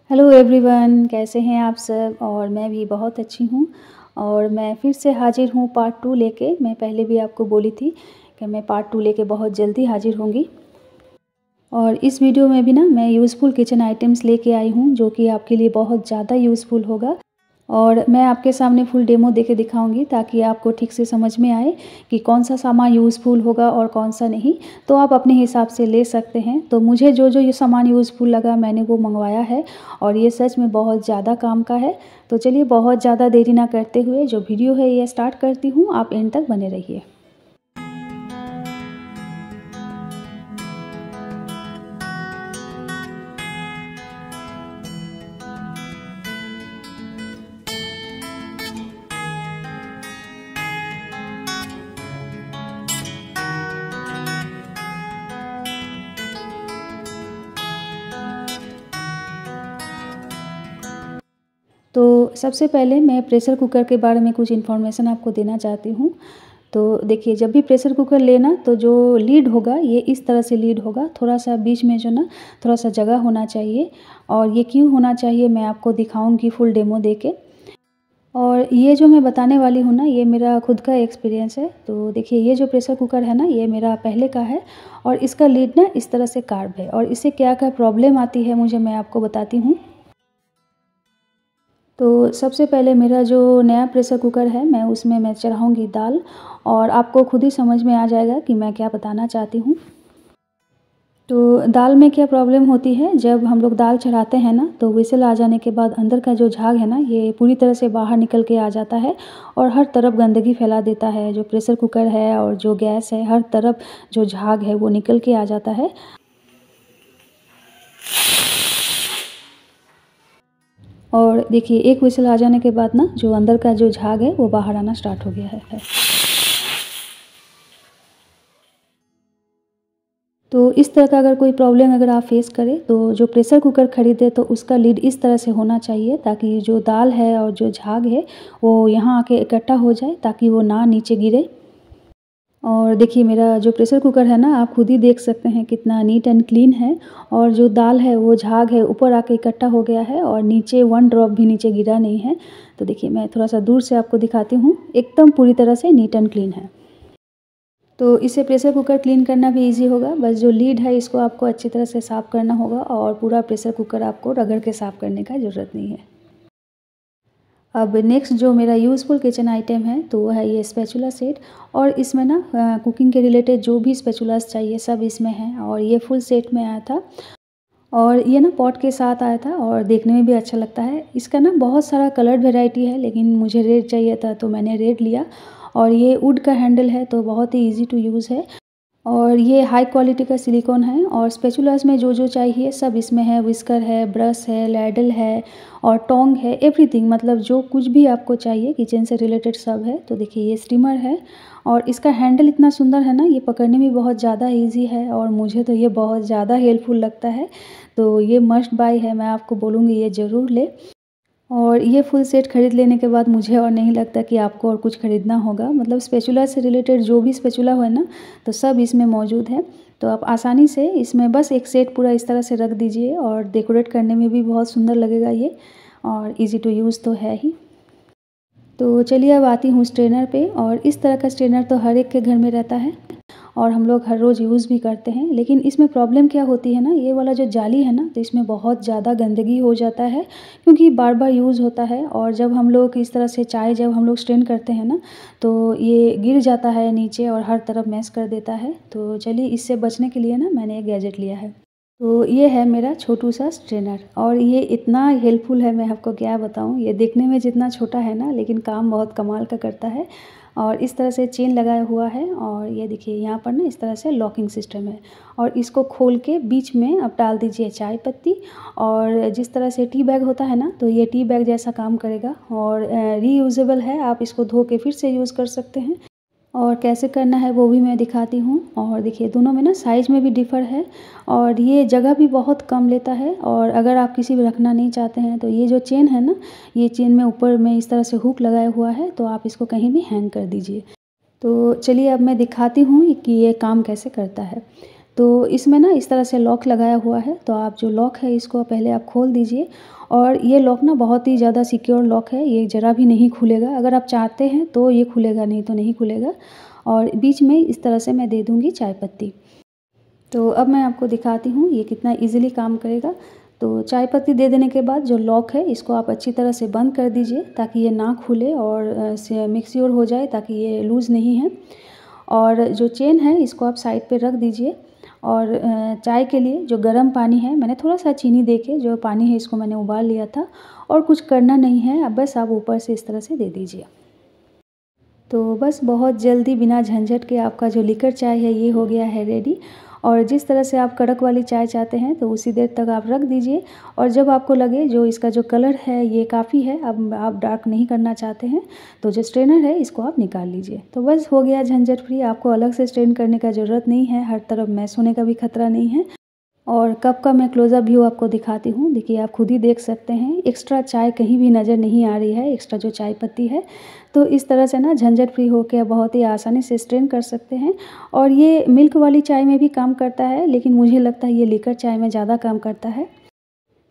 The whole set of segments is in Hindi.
हेलो एवरीवन, कैसे हैं आप सब। और मैं भी बहुत अच्छी हूँ। और मैं फिर से हाजिर हूँ पार्ट 2 लेके। मैं पहले भी आपको बोली थी कि मैं पार्ट 2 लेके बहुत जल्दी हाजिर होंगी। और इस वीडियो में भी ना मैं यूज़फुल किचन आइटम्स लेके आई हूँ जो कि आपके लिए बहुत ज़्यादा यूज़फुल होगा। और मैं आपके सामने फुल डेमो देके दिखाऊंगी ताकि आपको ठीक से समझ में आए कि कौन सा सामान यूज़फुल होगा और कौन सा नहीं। तो आप अपने हिसाब से ले सकते हैं। तो मुझे जो जो ये सामान यूज़फुल लगा मैंने वो मंगवाया है और ये सच में बहुत ज़्यादा काम का है। तो चलिए बहुत ज़्यादा देरी ना करते हुए जो वीडियो है ये स्टार्ट करती हूँ। आप एंड तक बने रहिए। तो सबसे पहले मैं प्रेशर कुकर के बारे में कुछ इन्फॉर्मेशन आपको देना चाहती हूँ। तो देखिए, जब भी प्रेशर कुकर लेना तो जो लीड होगा ये इस तरह से लीड होगा, थोड़ा सा बीच में जो ना थोड़ा सा जगह होना चाहिए। और ये क्यों होना चाहिए मैं आपको दिखाऊंगी फुल डेमो देके। और ये जो मैं बताने वाली हूँ ना ये मेरा खुद का एक्सपीरियंस है। तो देखिए, ये जो प्रेशर कुकर है ना ये मेरा पहले का है और इसका लीड ना इस तरह से कार्व है। और इससे क्या क्या प्रॉब्लम आती है मुझे मैं आपको बताती हूँ। तो सबसे पहले मेरा जो नया प्रेशर कुकर है मैं चढ़ाऊँगी दाल। और आपको खुद ही समझ में आ जाएगा कि मैं क्या बताना चाहती हूँ। तो दाल में क्या प्रॉब्लम होती है, जब हम लोग दाल चढ़ाते हैं ना तो व्हिसल आ जाने के बाद अंदर का जो झाग है ना ये पूरी तरह से बाहर निकल के आ जाता है और हर तरफ गंदगी फैला देता है। जो प्रेशर कुकर है और जो गैस है हर तरफ जो झाग है वो निकल के आ जाता है। और देखिए, एक व्हिसल आ जाने के बाद ना जो अंदर का जो झाग है वो बाहर आना स्टार्ट हो गया है। तो इस तरह का अगर कोई प्रॉब्लम अगर आप फेस करें तो जो प्रेशर कुकर ख़रीदे तो उसका लीड इस तरह से होना चाहिए ताकि जो दाल है और जो झाग है वो यहाँ आके इकट्ठा हो जाए ताकि वो ना नीचे गिरे। और देखिए, मेरा जो प्रेशर कुकर है ना आप खुद ही देख सकते हैं कितना नीट एंड क्लीन है। और जो दाल है वो झाग है ऊपर आके इकट्ठा हो गया है और नीचे 1 ड्रॉप भी नीचे गिरा नहीं है। तो देखिए, मैं थोड़ा सा दूर से आपको दिखाती हूँ, एकदम पूरी तरह से नीट एंड क्लीन है। तो इसे प्रेशर कुकर क्लीन करना भी इजी होगा। बस जो लीड है इसको आपको अच्छी तरह से साफ़ करना होगा और पूरा प्रेशर कुकर आपको रगड़ के साफ़ करने का ज़रूरत नहीं है। अब नेक्स्ट जो मेरा यूज़फुल किचन आइटम है तो वो है ये स्पैचुला सेट। और इसमें ना कुकिंग के रिलेटेड जो भी स्पैचुलास चाहिए सब इसमें है और ये फुल सेट में आया था। और ये ना पॉट के साथ आया था और देखने में भी अच्छा लगता है। इसका ना बहुत सारा कलर वेराइटी है लेकिन मुझे रेड चाहिए था तो मैंने रेड लिया। और ये वुड का हैंडल है तो बहुत ही ईजी टू यूज़ है। और ये हाई क्वालिटी का सिलिकॉन है। और स्पैचुलास में जो जो चाहिए सब इसमें है। विस्कर है, ब्रश है, लैडल है और टोंग है, एवरीथिंग मतलब जो कुछ भी आपको चाहिए किचन से रिलेटेड सब है। तो देखिए, ये स्टीमर है और इसका हैंडल इतना सुंदर है ना, ये पकड़ने में बहुत ज़्यादा इजी है और मुझे तो ये बहुत ज़्यादा हेल्पफुल लगता है। तो ये मस्ट बाय है, मैं आपको बोलूँगी ये ज़रूर ले। और ये फुल सेट ख़रीद लेने के बाद मुझे और नहीं लगता कि आपको और कुछ ख़रीदना होगा। मतलब स्पैचुला से रिलेटेड जो भी स्पैचुला है ना तो सब इसमें मौजूद है। तो आप आसानी से इसमें बस एक सेट पूरा इस तरह से रख दीजिए और डेकोरेट करने में भी बहुत सुंदर लगेगा ये। और इजी टू यूज़ तो है ही। तो चलिए अब आती हूँ स्ट्रेनर पे। और इस तरह का स्ट्रेनर तो हर एक के घर में रहता है और हम लोग हर रोज़ यूज़ भी करते हैं। लेकिन इसमें प्रॉब्लम क्या होती है ना, ये वाला जो जाली है ना तो इसमें बहुत ज़्यादा गंदगी हो जाता है क्योंकि बार बार यूज़ होता है। और जब हम लोग इस तरह से चाय जब हम लोग स्ट्रेन करते हैं ना तो ये गिर जाता है नीचे और हर तरफ मैश कर देता है। तो चलिए, इससे बचने के लिए ना मैंने एक गैजेट लिया है। तो ये है मेरा छोटू सा स्ट्रेनर और ये इतना हेल्पफुल है, मैं आपको क्या बताऊँ। ये देखने में जितना छोटा है ना लेकिन काम बहुत कमाल का करता है। और इस तरह से चेन लगाया हुआ है और ये देखिए यहाँ पर ना इस तरह से लॉकिंग सिस्टम है। और इसको खोल के बीच में अब डाल दीजिए चाय पत्ती। और जिस तरह से टी बैग होता है ना तो ये टी बैग जैसा काम करेगा और रीयूजेबल है, आप इसको धो के फिर से यूज़ कर सकते हैं। और कैसे करना है वो भी मैं दिखाती हूँ। और देखिए, दोनों में ना साइज़ में भी डिफ़र है और ये जगह भी बहुत कम लेता है। और अगर आप किसी भी रखना नहीं चाहते हैं तो ये जो चेन है ना, ये चेन में ऊपर में इस तरह से हुक लगाया हुआ है तो आप इसको कहीं भी हैंग कर दीजिए। तो चलिए अब मैं दिखाती हूँ कि ये काम कैसे करता है। तो इसमें ना इस तरह से लॉक लगाया हुआ है, तो आप जो लॉक है इसको पहले आप खोल दीजिए। और ये लॉक ना बहुत ही ज़्यादा सिक्योर लॉक है, ये ज़रा भी नहीं खुलेगा। अगर आप चाहते हैं तो ये खुलेगा, नहीं तो नहीं खुलेगा। और बीच में इस तरह से मैं दे दूँगी चाय पत्ती। तो अब मैं आपको दिखाती हूँ ये कितना ईज़िली काम करेगा। तो चाय पत्ती दे देने के बाद जो लॉक है इसको आप अच्छी तरह से बंद कर दीजिए ताकि ये ना खुले, और मेक श्योर हो जाए ताकि ये लूज़ नहीं है। और जो चेन है इसको आप साइड पे रख दीजिए। और चाय के लिए जो गर्म पानी है, मैंने थोड़ा-सा चीनी दे के जो पानी है इसको मैंने उबाल लिया था, और कुछ करना नहीं है, अब बस आप ऊपर से इस तरह से दे दीजिए। तो बस बहुत जल्दी बिना झंझट के आपका जो लिकर चाय है ये हो गया है रेडी। और जिस तरह से आप कड़क वाली चाय चाहते हैं तो उसी देर तक आप रख दीजिए। और जब आपको लगे जो इसका जो कलर है ये काफ़ी है, अब आप डार्क नहीं करना चाहते हैं, तो जो स्ट्रेनर है इसको आप निकाल लीजिए। तो बस हो गया झंझट फ्री, आपको अलग से स्ट्रेन करने का ज़रूरत नहीं है, हर तरफ मैश होने का भी खतरा नहीं है। और कप का मैं क्लोज़अप व्यू आपको दिखाती हूँ। देखिए आप खुद ही देख सकते हैं, एक्स्ट्रा चाय कहीं भी नज़र नहीं आ रही है, एक्स्ट्रा जो चाय पत्ती है। तो इस तरह से ना झंझट फ्री होकर बहुत ही आसानी से स्ट्रेन कर सकते हैं। और ये मिल्क वाली चाय में भी काम करता है, लेकिन मुझे लगता है ये लिकर चाय में ज़्यादा काम करता है,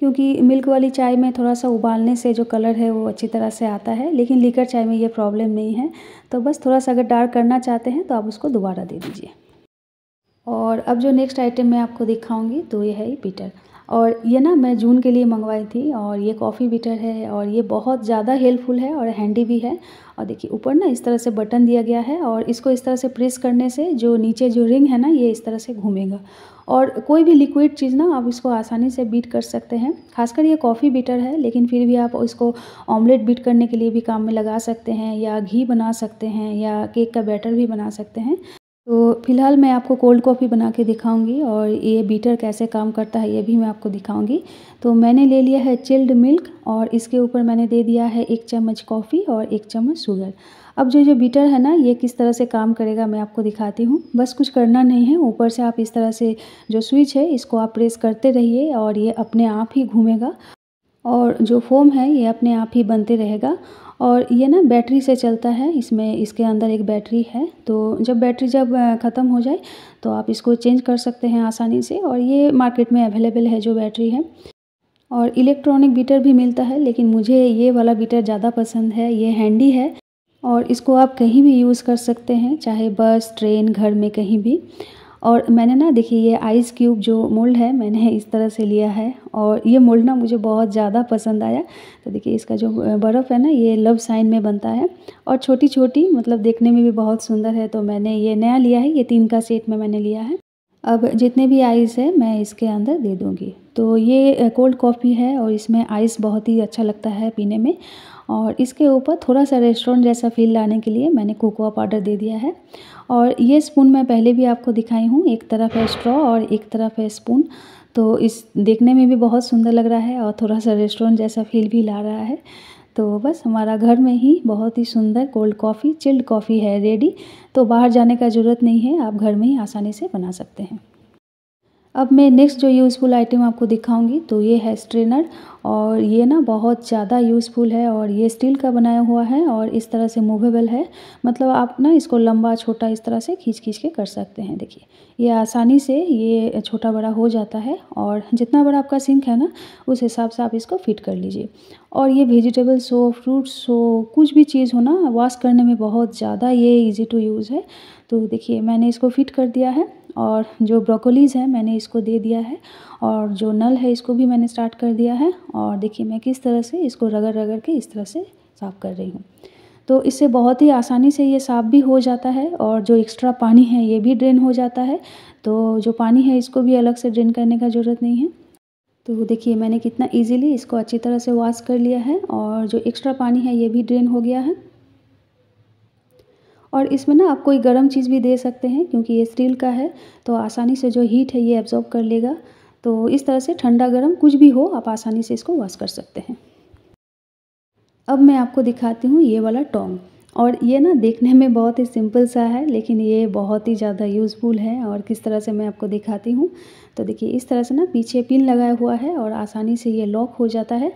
क्योंकि मिल्क वाली चाय में थोड़ा-सा उबालने से जो कलर है वो अच्छी तरह से आता है, लेकिन लिकर चाय में ये प्रॉब्लम नहीं है। तो बस थोड़ा-सा अगर डार्क करना चाहते हैं तो आप उसको दोबारा दे दीजिए। और अब जो नेक्स्ट आइटम मैं आपको दिखाऊंगी तो ये है बीटर। और ये ना मैं जून के लिए मंगवाई थी, और ये कॉफ़ी बीटर है, और ये बहुत ज़्यादा हेल्पफुल है और हैंडी भी है। और देखिए ऊपर ना इस तरह से बटन दिया गया है, और इसको इस तरह से प्रेस करने से जो नीचे जो रिंग है ना ये इस तरह से घूमेगा। और कोई भी लिक्विड चीज़ ना आप इसको आसानी से बीट कर सकते हैं। खासकर ये कॉफ़ी बीटर है, लेकिन फिर भी आप इसको ऑमलेट बीट करने के लिए भी काम में लगा सकते हैं, या घी बना सकते हैं, या केक का बैटर भी बना सकते हैं। तो फ़िलहाल मैं आपको कोल्ड कॉफ़ी बना के दिखाऊंगी, और ये बीटर कैसे काम करता है ये भी मैं आपको दिखाऊंगी। तो मैंने ले लिया है चिल्ड मिल्क, और इसके ऊपर मैंने दे दिया है 1 चम्मच कॉफ़ी और 1 चम्मच शुगर। अब जो बीटर है ना ये किस तरह से काम करेगा मैं आपको दिखाती हूँ। बस कुछ करना नहीं है, ऊपर से आप इस तरह से जो स्विच है इसको आप प्रेस करते रहिए, और ये अपने आप ही घूमेगा, और जो फ़ोम है ये अपने आप ही बनते रहेगा। और ये ना बैटरी से चलता है, इसमें इसके अंदर एक बैटरी है। तो जब बैटरी ख़त्म हो जाए तो आप इसको चेंज कर सकते हैं आसानी से, और ये मार्केट में अवेलेबल है जो बैटरी है। और इलेक्ट्रॉनिक बीटर भी मिलता है, लेकिन मुझे ये वाला बीटर ज़्यादा पसंद है, ये हैंडी है, और इसको आप कहीं भी यूज़ कर सकते हैं, चाहे बस, ट्रेन, घर में कहीं भी। और मैंने ना देखिए ये आइस क्यूब जो मोल्ड है मैंने इस तरह से लिया है, और ये मोल्ड ना मुझे बहुत ज़्यादा पसंद आया। तो देखिए इसका जो बर्फ़ है ना ये लव साइन में बनता है, और छोटी-छोटी मतलब देखने में भी बहुत सुंदर है। तो मैंने ये नया लिया है, ये 3 का सेट में मैंने लिया है। अब जितने भी आइस है मैं इसके अंदर दे दूँगी। तो ये कोल्ड कॉफ़ी है, और इसमें आइस बहुत ही अच्छा लगता है पीने में। और इसके ऊपर थोड़ा-सा रेस्टोरेंट जैसा फ़ील लाने के लिए मैंने कोकोआ पाउडर दे दिया है। और ये स्पून मैं पहले भी आपको दिखाई हूँ, एक तरफ है स्ट्रॉ और एक तरफ है स्पून। तो इस देखने में भी बहुत सुंदर लग रहा है, और थोड़ा-सा रेस्टोरेंट जैसा फ़ील भी ला रहा है। तो बस हमारा घर में ही बहुत ही सुंदर कोल्ड कॉफ़ी, चिल्ड कॉफ़ी है रेडी। तो बाहर जाने का ज़रूरत नहीं है, आप घर में ही आसानी से बना सकते हैं। अब मैं नेक्स्ट जो यूज़फुल आइटम आपको दिखाऊंगी तो ये है स्ट्रेनर। और ये ना बहुत ज़्यादा यूज़फुल है, और ये स्टील का बनाया हुआ है, और इस तरह से मूवेबल है। मतलब आप ना इसको लंबा छोटा इस तरह से खींच के कर सकते हैं। देखिए ये आसानी से ये छोटा बड़ा हो जाता है, और जितना बड़ा आपका सिंक है ना उस हिसाब से आप इसको फिट कर लीजिए। और ये वेजिटेबल्स हो, फ्रूट्स हो, कुछ भी चीज़ हो ना, वॉश करने में बहुत ज़्यादा ये ईज़ी टू यूज़ है। तो देखिए मैंने इसको फिट कर दिया है, और जो ब्रोकोलीज़ है मैंने इसको दे दिया है, और जो नल है इसको भी मैंने स्टार्ट कर दिया है। और देखिए मैं किस तरह से इसको रगड़ रगड़ के इस तरह से साफ़ कर रही हूँ। तो इससे बहुत ही आसानी से ये साफ़ भी हो जाता है, और जो एक्स्ट्रा पानी है ये भी ड्रेन हो जाता है। तो जो पानी है इसको भी अलग से ड्रेन करने का ज़रूरत नहीं है। तो देखिए मैंने कितना ईज़िली इसको अच्छी तरह से वॉश कर लिया है, और जो एक्स्ट्रा पानी है ये भी ड्रेन हो गया है। और इसमें ना आप कोई गर्म चीज़ भी दे सकते हैं, क्योंकि ये स्टील का है तो आसानी से जो हीट है ये एब्ज़ॉर्ब कर लेगा। तो इस तरह से ठंडा गर्म कुछ भी हो आप आसानी से इसको वॉश कर सकते हैं। अब मैं आपको दिखाती हूँ ये वाला टोंग। और ये ना देखने में बहुत ही सिंपल सा है, लेकिन ये बहुत ही ज़्यादा यूज़फुल है, और किस तरह से मैं आपको दिखाती हूँ। तो देखिए इस तरह से ना पीछे पिन लगाया हुआ है, और आसानी से ये लॉक हो जाता है।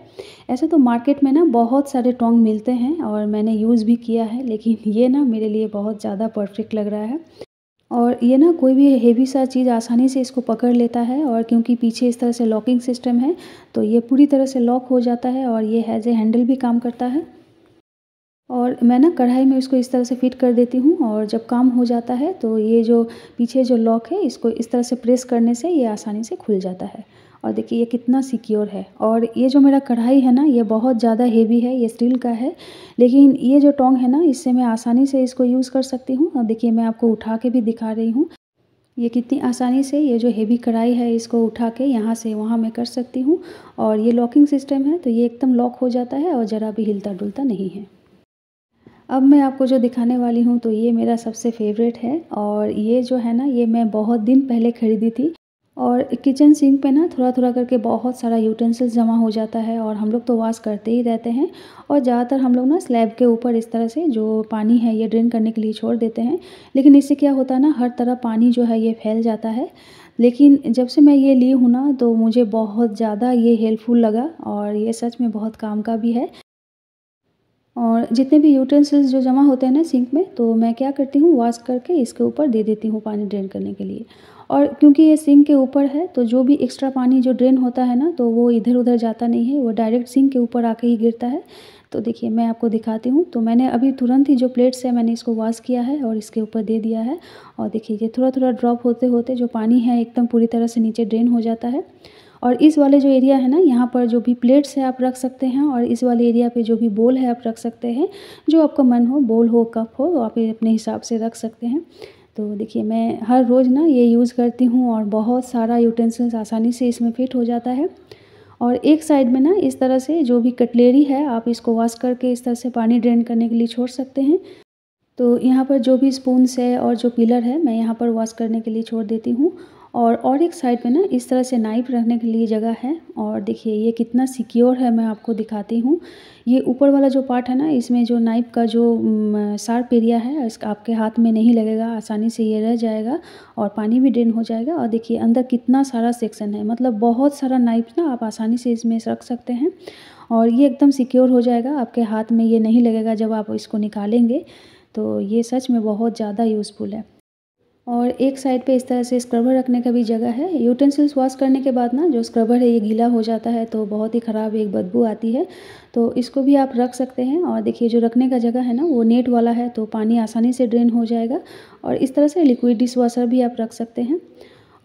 ऐसे तो मार्केट में ना बहुत सारे टोंग मिलते हैं, और मैंने यूज़ भी किया है, लेकिन ये ना मेरे लिए बहुत ज़्यादा परफेक्ट लग रहा है। और ये ना कोई भी हेवी सा चीज़ आसानी से इसको पकड़ लेता है, और क्योंकि पीछे इस तरह से लॉकिंग सिस्टम है तो ये पूरी तरह से लॉक हो जाता है और ये एज ए हैंडल भी काम करता है। और मैं ना कढ़ाई में इसको इस तरह से फिट कर देती हूँ, और जब काम हो जाता है तो ये जो पीछे जो लॉक है इसको इस तरह से प्रेस करने से ये आसानी से खुल जाता है। और देखिए ये कितना सिक्योर है। और ये जो मेरा कढ़ाई है ना ये बहुत ज़्यादा हेवी है, ये स्टील का है, लेकिन ये जो टोंग है ना इससे मैं आसानी से इसको यूज़ कर सकती हूँ। और देखिए मैं आपको उठा के भी दिखा रही हूँ, ये कितनी आसानी से ये जो हेवी कढ़ाई है इसको उठा के यहाँ से वहाँ मैं कर सकती हूँ। और ये लॉकिंग सिस्टम है तो ये एकदम लॉक हो जाता है और ज़रा भी हिलता डुलता नहीं है। अब मैं आपको जो दिखाने वाली हूँ तो ये मेरा सबसे फ़ेवरेट है, और ये जो है ना ये मैं बहुत दिन पहले ख़रीदी थी। और किचन सिंक पे ना थोड़ा-थोड़ा करके बहुत सारा यूटेंसिल्स जमा हो जाता है, और हम लोग तो वॉश करते ही रहते हैं। और ज़्यादातर हम लोग ना स्लैब के ऊपर इस तरह से जो पानी है ये ड्रेन करने के लिए छोड़ देते हैं, लेकिन इससे क्या होता है ना हर तरफ पानी जो है ये फैल जाता है। लेकिन जब से मैं ये ली हूँ ना तो मुझे बहुत ज़्यादा ये हेल्पफुल लगा, और ये सच में बहुत काम का भी है। और जितने भी यूटेंसिल्स जो जमा होते हैं ना सिंक में, तो मैं क्या करती हूँ वॉश करके इसके ऊपर दे देती हूँ पानी ड्रेन करने के लिए। और क्योंकि ये सिंक के ऊपर है तो जो भी एक्स्ट्रा पानी जो ड्रेन होता है ना तो वो इधर-उधर जाता नहीं है, वो डायरेक्ट सिंक के ऊपर आके ही गिरता है। तो देखिए मैं आपको दिखाती हूँ, तो मैंने अभी तुरंत ही जो प्लेट्स है मैंने इसको वॉश किया है और इसके ऊपर दे दिया है। और देखिए ये थोड़ा-थोड़ा ड्रॉप होते-होते जो पानी है एकदम पूरी तरह से नीचे ड्रेन हो जाता है। और इस वाले जो एरिया है ना यहाँ पर जो भी प्लेट्स है आप रख सकते हैं, और इस वाले एरिया पे जो भी बोल है आप रख सकते हैं। जो आपका मन हो, बोल हो, कप हो, आप ये अपने हिसाब से रख सकते हैं। तो देखिए मैं हर रोज़ ना ये यूज़ करती हूँ, और बहुत सारा यूटेंसिल्स आसानी से इसमें फ़िट हो जाता है। और एक साइड में ना इस तरह से जो भी कटलेरी है आप इसको वॉश करके इस तरह से पानी ड्रेन करने के लिए छोड़ सकते हैं। तो यहाँ पर जो भी स्पून्स है और जो पिलर है मैं यहाँ पर वॉश करने के लिए छोड़ देती हूँ। और एक साइड पे ना इस तरह से नाइफ रखने के लिए जगह है, और देखिए ये कितना सिक्योर है मैं आपको दिखाती हूँ। ये ऊपर वाला जो पार्ट है ना इसमें जो नाइफ का जो शार्प एरिया है इसका आपके हाथ में नहीं लगेगा, आसानी से ये रह जाएगा और पानी भी ड्रेन हो जाएगा। और देखिए अंदर कितना सारा सेक्शन है, मतलब बहुत सारा नाइफ ना आप आसानी से इसमें रख सकते हैं, और ये एकदम सिक्योर हो जाएगा, आपके हाथ में ये नहीं लगेगा जब आप इसको निकालेंगे। तो ये सच में बहुत ज़्यादा यूज़फुल है। और एक साइड पे इस तरह से स्क्रबर रखने का भी जगह है। यूटेंसिल्स वॉश करने के बाद ना जो स्क्रबर है ये गीला हो जाता है तो बहुत ही ख़राब एक बदबू आती है, तो इसको भी आप रख सकते हैं। और देखिए जो रखने का जगह है ना वो नेट वाला है तो पानी आसानी से ड्रेन हो जाएगा। और इस तरह से लिक्विड डिशवॉशर भी आप रख सकते हैं।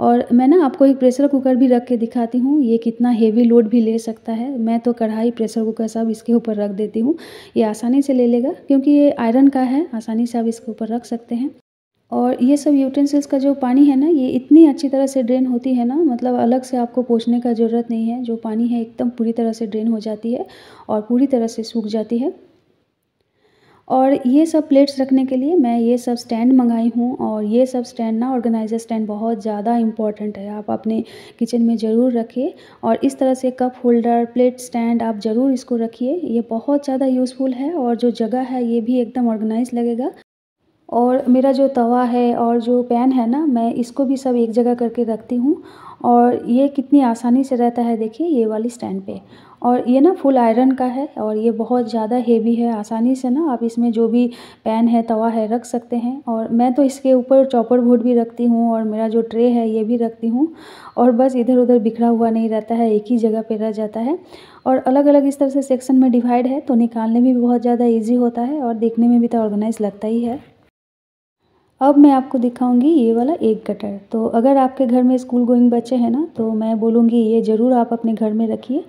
और मैं ना आपको एक प्रेशर कुकर भी रख के दिखाती हूँ, ये कितना हेवी लोड भी ले सकता है। मैं तो कढ़ाई, प्रेशर कुकर सब इसके ऊपर रख देती हूँ, ये आसानी से ले लेगा क्योंकि ये आयरन का है, आसानी से आप इसके ऊपर रख सकते हैं। और ये सब यूटेंसिल्स का जो पानी है ना ये इतनी अच्छी तरह से ड्रेन होती है ना, मतलब अलग से आपको पोंछने का ज़रूरत नहीं है। जो पानी है एकदम पूरी तरह से ड्रेन हो जाती है और पूरी तरह से सूख जाती है। और ये सब प्लेट्स रखने के लिए मैं ये सब स्टैंड मंगाई हूँ, और ये सब स्टैंड ना ऑर्गेनाइज़र स्टैंड बहुत ज़्यादा इम्पॉर्टेंट है, आप अपने किचन में ज़रूर रखिए। और इस तरह से कप होल्डर, प्लेट स्टैंड आप ज़रूर इसको रखिए, ये बहुत ज़्यादा यूज़फुल है। और जो जगह है ये भी एकदम ऑर्गेनाइज़ लगेगा। और मेरा जो तवा है और जो पैन है ना मैं इसको भी सब एक जगह करके रखती हूँ, और ये कितनी आसानी से रहता है देखिए ये वाली स्टैंड पे। और ये ना फुल आयरन का है और ये बहुत ज़्यादा हेवी है, आसानी से ना आप इसमें जो भी पैन है, तवा है रख सकते हैं। और मैं तो इसके ऊपर चॉपर बोर्ड भी रखती हूँ, और मेरा जो ट्रे है ये भी रखती हूँ। और बस इधर उधर बिखरा हुआ नहीं रहता है, एक ही जगह पे रह जाता है। और अलग अलग इस तरह से सेक्शन में डिवाइड है तो निकालने में भी बहुत ज़्यादा ईजी होता है, और देखने में भी तो ऑर्गेनाइज लगता ही है। अब मैं आपको दिखाऊंगी ये वाला एग कटर। तो अगर आपके घर में स्कूल गोइंग बच्चे हैं ना तो मैं बोलूँगी ये ज़रूर आप अपने घर में रखिए।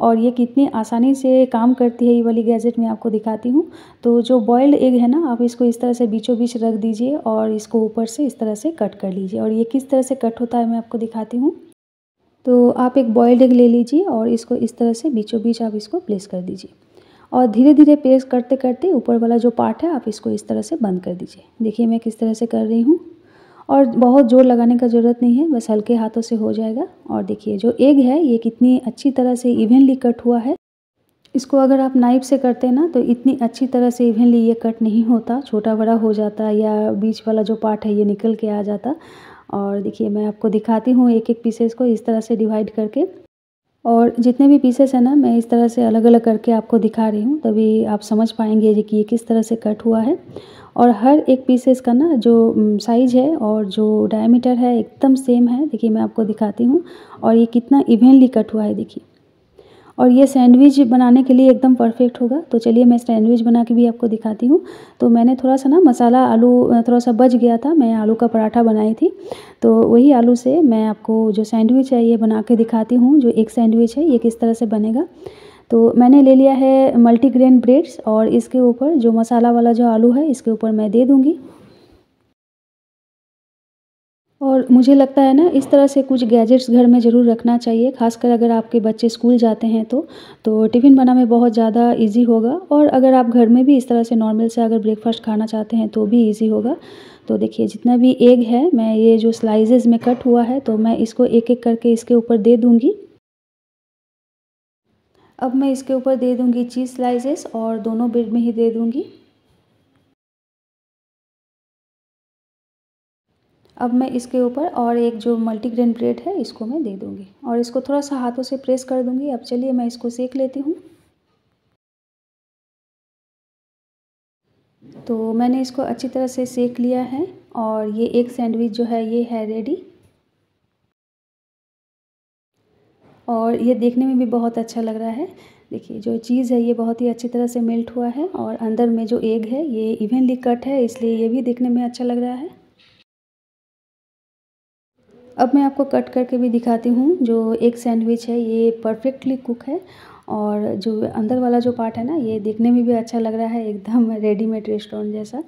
और ये कितनी आसानी से काम करती है ये वाली गैजेट मैं आपको दिखाती हूँ। तो जो बॉइल्ड एग है ना आप इसको इस तरह से बीचों बीच रख दीजिए, और इसको ऊपर से इस तरह से कट कर लीजिए। और ये किस तरह से कट होता है मैं आपको दिखाती हूँ। तो आप एक बॉइल्ड एग ले लीजिए और इसको इस तरह से बीचों बीच आप इसको प्लेस कर दीजिए, और धीरे धीरे प्रेस करते करते ऊपर वाला जो पार्ट है आप इसको इस तरह से बंद कर दीजिए। देखिए मैं किस तरह से कर रही हूँ, और बहुत ज़ोर लगाने का ज़रूरत नहीं है, बस हल्के हाथों से हो जाएगा। और देखिए जो एग है ये कितनी अच्छी तरह से इवनली कट हुआ है। इसको अगर आप नाइफ से करते हैं ना तो इतनी अच्छी तरह से इवनली ये कट नहीं होता, छोटा बड़ा हो जाता या बीच वाला जो पार्ट है ये निकल के आ जाता। और देखिए मैं आपको दिखाती हूँ एक एक पीसेस को इस तरह से डिवाइड करके। और जितने भी पीसेस हैं ना, मैं इस तरह से अलग-अलग करके आपको दिखा रही हूँ, तभी आप समझ पाएँगे जी कि ये किस तरह से कट हुआ है। और हर एक पीसेस का ना जो साइज़ है और जो डायमीटर है एकदम सेम है। देखिए मैं आपको दिखाती हूँ और ये कितना इवनली कट हुआ है देखिए। और ये सैंडविच बनाने के लिए एकदम परफेक्ट होगा। तो चलिए मैं सैंडविच बना के भी आपको दिखाती हूँ। तो मैंने थोड़ा-सा ना मसाला आलू थोड़ा-सा बच गया था, मैं आलू का पराठा बनाई थी। तो वही आलू से मैं आपको जो सैंडविच है ये बना के दिखाती हूँ। जो एक सैंडविच है ये किस तरह से बनेगा। तो मैंने ले लिया है मल्टीग्रेन ब्रेड्स और इसके ऊपर जो मसाला वाला जो आलू है इसके ऊपर मैं दे दूँगी। और मुझे लगता है ना इस तरह से कुछ गैजेट्स घर में ज़रूर रखना चाहिए, ख़ासकर अगर आपके बच्चे स्कूल जाते हैं तो टिफ़िन बनाने में बहुत ज़्यादा ईज़ी होगा। और अगर आप घर में भी इस तरह से नॉर्मल से अगर ब्रेकफ़ास्ट खाना चाहते हैं तो भी ईज़ी होगा। तो देखिए जितना भी एग है, मैं ये जो स्लाइसेस में कट हुआ है तो मैं इसको एक-एक करके इसके ऊपर दे दूँगी। अब मैं इसके ऊपर दे दूँगी चीज़ स्लाइसेस और दोनों ब्रेड में ही दे दूँगी। अब मैं इसके ऊपर और एक जो मल्टीग्रेन ब्रेड है इसको मैं दे दूँगी और इसको थोड़ा-सा हाथों से प्रेस कर दूँगी। अब चलिए मैं इसको सेक लेती हूँ। तो मैंने इसको अच्छी तरह से सेक लिया है और ये एक सैंडविच जो है ये है रेडी। और ये देखने में भी बहुत अच्छा लग रहा है। देखिए जो चीज़ है ये बहुत ही अच्छी तरह से मेल्ट हुआ है और अंदर में जो एग है ये इवनली कट है, इसलिए ये भी देखने में अच्छा लग रहा है। अब मैं आपको कट करके भी दिखाती हूँ। जो एक सैंडविच है ये परफेक्टली कुक है और जो अंदर वाला जो पार्ट है ना ये देखने में भी अच्छा लग रहा है, एकदम रेडीमेड रेस्टोरेंट जैसा।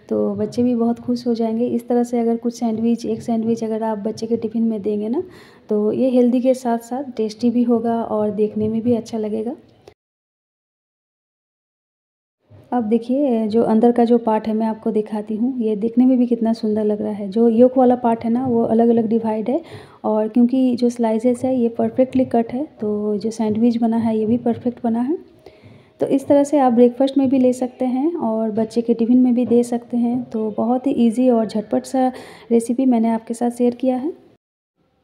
तो बच्चे भी बहुत खुश हो जाएँगे। इस तरह से अगर कुछ सैंडविच एक सैंडविच अगर आप बच्चे के टिफ़िन में देंगे ना, तो ये हेल्दी के साथ-साथ टेस्टी भी होगा और देखने में भी अच्छा लगेगा। अब देखिए जो अंदर का जो पार्ट है मैं आपको दिखाती हूँ, ये देखने में भी कितना सुंदर लग रहा है। जो योक वाला पार्ट है ना वो अलग-अलग डिवाइड है और क्योंकि जो स्लाइसेस है ये परफेक्टली कट है, तो जो सैंडविच बना है ये भी परफेक्ट बना है। तो इस तरह से आप ब्रेकफ़ास्ट में भी ले सकते हैं और बच्चे के टिफ़िन में भी दे सकते हैं। तो बहुत ही ईज़ी और झटपट सा रेसिपी मैंने आपके साथ शेयर किया है।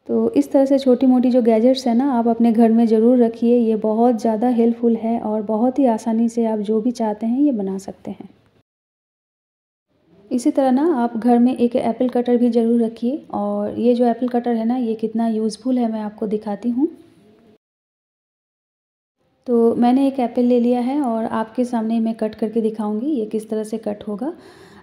तो इस तरह से छोटी-मोटी जो गैजेट्स हैं ना आप अपने घर में ज़रूर रखिए, ये बहुत ज़्यादा हेल्पफुल है और बहुत ही आसानी से आप जो भी चाहते हैं ये बना सकते हैं। इसी तरह ना आप घर में एक एप्पल कटर भी ज़रूर रखिए और ये जो एप्पल कटर है ना ये कितना यूज़फुल है मैं आपको दिखाती हूँ। तो मैंने एक एप्पल ले लिया है और आपके सामने मैं कट करके दिखाऊंगी ये किस तरह से कट होगा।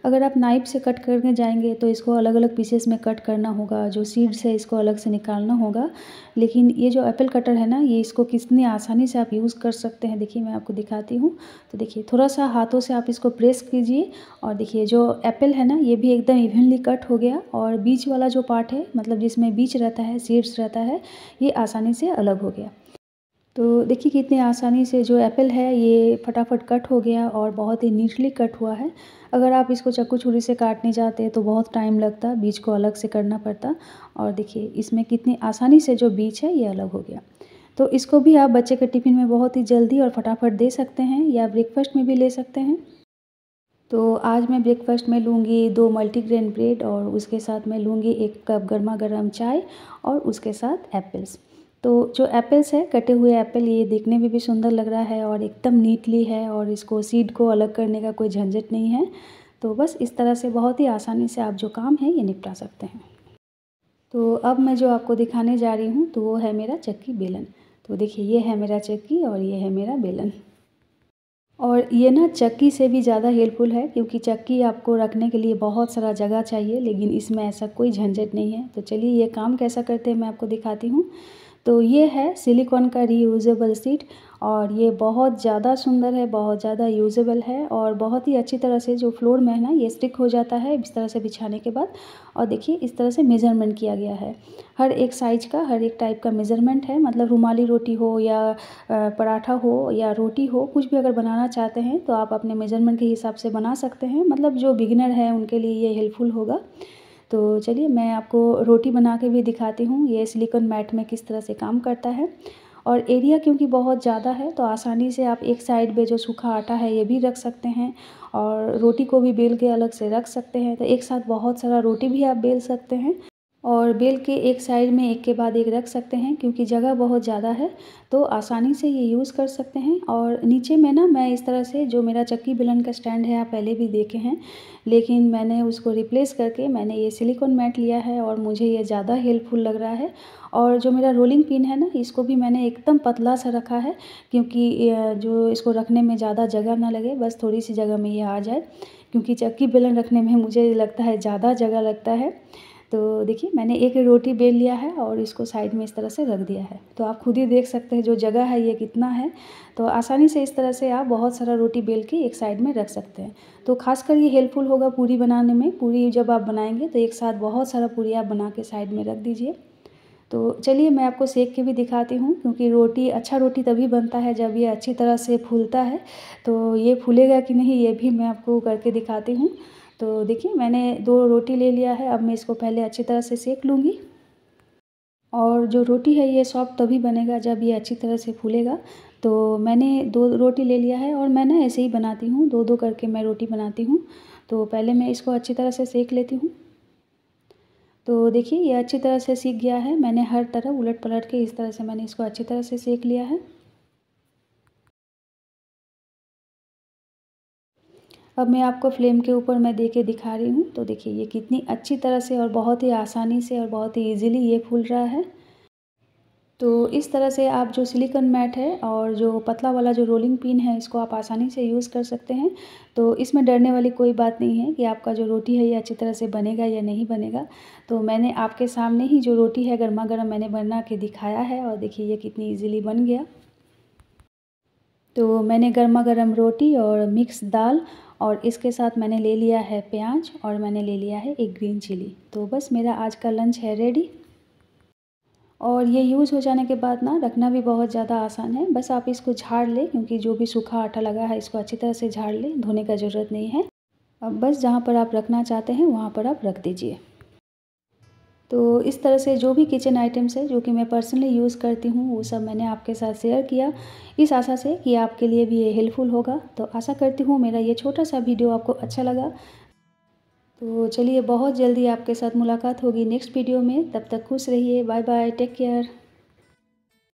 अगर आप नाइफ़ से कट करने जाएंगे तो इसको अलग-अलग पीसेस में कट करना होगा, जो सीड्स है इसको अलग से निकालना होगा। लेकिन ये जो एप्पल कटर है ना ये इसको कितनी आसानी से आप यूज़ कर सकते हैं, देखिए मैं आपको दिखाती हूँ। तो देखिए थोड़ा-सा हाथों से आप इसको प्रेस कीजिए और देखिए जो एप्पल है ना ये भी एकदम इवनली कट हो गया और बीच वाला जो पार्ट है मतलब जिसमें बीज रहता है, सीड्स रहता है, ये आसानी से अलग हो गया। तो देखिए कितनी आसानी से जो एप्पल है ये फटाफट कट हो गया और बहुत ही नीटली कट हुआ है। अगर आप इसको चाकू छुरी से काटने जाते तो बहुत टाइम लगता, बीज को अलग से करना पड़ता। और देखिए इसमें कितनी आसानी से जो बीज है ये अलग हो गया। तो इसको भी आप बच्चे के टिफ़िन में बहुत ही जल्दी और फटाफट दे सकते हैं या ब्रेकफ़ास्ट में भी ले सकते हैं। तो आज मैं ब्रेकफ़ास्ट में लूँगी 2 मल्टीग्रेन ब्रेड और उसके साथ मैं लूँगी 1 कप गरमा-गरम चाय और उसके साथ एप्पल्स। तो जो एप्पल्स है, कटे हुए एप्पल ये देखने में भी सुंदर लग रहा है और एकदम नीटली है और इसको सीड को अलग करने का कोई झंझट नहीं है। तो बस इस तरह से बहुत ही आसानी से आप जो काम है ये निपटा सकते हैं। तो अब मैं जो आपको दिखाने जा रही हूँ तो वो है मेरा चक्की बेलन। तो देखिए ये है मेरा चक्की और ये है मेरा बेलन। और ये ना चक्की से भी ज़्यादा हेल्पफुल है क्योंकि चक्की आपको रखने के लिए बहुत सारा जगह चाहिए, लेकिन इसमें ऐसा कोई झंझट नहीं है। तो चलिए ये काम कैसा करते हैं मैं आपको दिखाती हूँ। तो ये है सिलिकॉन का रीयूजेबल शीट और ये बहुत ज़्यादा सुंदर है, बहुत ज़्यादा यूजेबल है और बहुत ही अच्छी तरह से जो फ्लोर में है ना ये स्टिक हो जाता है इस तरह से बिछाने के बाद। और देखिए इस तरह से मेज़रमेंट किया गया है। हर एक साइज़ का, हर एक टाइप का मेज़रमेंट है, मतलब रुमाली रोटी हो या पराठा हो या रोटी हो, कुछ भी अगर बनाना चाहते हैं तो आप अपने मेज़रमेंट के हिसाब से बना सकते हैं। मतलब जो बिगिनर है उनके लिए ये हेल्पफुल होगा। तो चलिए मैं आपको रोटी बना के भी दिखाती हूँ, ये सिलिकॉन मैट में किस तरह से काम करता है। और एरिया क्योंकि बहुत ज़्यादा है तो आसानी से आप एक साइड पे जो सूखा आटा है ये भी रख सकते हैं और रोटी को भी बेल के अलग से रख सकते हैं। तो एक साथ बहुत सारा रोटी भी आप बेल सकते हैं। और बेल के एक साइड में एक के बाद एक रख सकते हैं, क्योंकि जगह बहुत ज़्यादा है तो आसानी से ये यूज़ कर सकते हैं। और नीचे में ना मैं इस तरह से, जो मेरा चक्की बेलन का स्टैंड है आप पहले भी देखे हैं, लेकिन मैंने उसको रिप्लेस करके मैंने ये सिलिकॉन मैट लिया है और मुझे ये ज़्यादा हेल्पफुल लग रहा है। और जो मेरा रोलिंग पिन है ना, इसको भी मैंने एकदम पतला सा रखा है, क्योंकि जो इसको रखने में ज़्यादा जगह ना लगे, बस थोड़ी सी जगह में ये आ जाए, क्योंकि चक्की बेलन रखने में मुझे लगता है ज़्यादा जगह लगता है। तो देखिए मैंने एक रोटी बेल लिया है और इसको साइड में इस तरह से रख दिया है, तो आप खुद ही देख सकते हैं जो जगह है ये कितना है। तो आसानी से इस तरह से आप बहुत सारा रोटी बेल के एक साइड में रख सकते हैं। तो खासकर ये हेल्पफुल होगा पूरी बनाने में। पूरी जब आप बनाएंगे तो एक साथ बहुत सारा पूरी आप बना के साइड में रख दीजिए। तो चलिए मैं आपको सेक के भी दिखाती हूँ, क्योंकि रोटी तभी बनता है जब ये अच्छी तरह से फूलता है। तो ये फूलेगा कि नहीं ये भी मैं आपको करके दिखाती हूँ। तो देखिए मैंने 2 रोटी ले लिया है, अब मैं इसको पहले अच्छी तरह से सेक लूँगी। और जो रोटी है ये सॉफ्ट तभी बनेगा जब ये अच्छी तरह से फूलेगा। तो मैंने 2 रोटी ले लिया है और मैं ना ऐसे ही बनाती हूँ, 2-2 करके मैं रोटी बनाती हूँ। तो पहले मैं इसको अच्छी तरह से सेक लेती हूँ। तो देखिए ये अच्छी तरह से सीख गया है, मैंने हर तरफ उलट-पलट के इस तरह से मैंने इसको अच्छी तरह से सेक लिया है। अब मैं आपको फ्लेम के ऊपर मैं दे के दिखा रही हूँ। तो देखिए ये कितनी अच्छी तरह से और बहुत ही आसानी से और बहुत ही ईज़िली ये फूल रहा है। तो इस तरह से आप जो सिलिकॉन मैट है और जो पतला वाला जो रोलिंग पिन है, इसको आप आसानी से यूज़ कर सकते हैं। तो इसमें डरने वाली कोई बात नहीं है कि आपका जो रोटी है ये अच्छी तरह से बनेगा या नहीं बनेगा। तो मैंने आपके सामने ही जो रोटी है गरमा-गरम मैंने बना के दिखाया है और देखिए ये कितनी ईज़िली बन गया। तो मैंने गरमा-गरम रोटी और मिक्स दाल और इसके साथ मैंने ले लिया है प्याज और मैंने ले लिया है एक ग्रीन चिली। तो बस मेरा आज का लंच है रेडी। और ये यूज़ हो जाने के बाद ना रखना भी बहुत ज़्यादा आसान है। बस आप इसको झाड़ लें, क्योंकि जो भी सूखा आटा लगा है इसको अच्छी तरह से झाड़ लें, धोने का ज़रूरत नहीं है। अब बस जहाँ पर आप रखना चाहते हैं वहाँ पर आप रख दीजिए। तो इस तरह से जो भी किचन आइटम्स है जो कि मैं पर्सनली यूज़ करती हूँ वो सब मैंने आपके साथ शेयर किया, इस आशा से कि आपके लिए भी ये हेल्पफुल होगा। तो आशा करती हूँ मेरा ये छोटा सा वीडियो आपको अच्छा लगा। तो चलिए बहुत जल्दी आपके साथ मुलाकात होगी नेक्स्ट वीडियो में, तब तक खुश रहिए, बाय बाय, टेक केयर।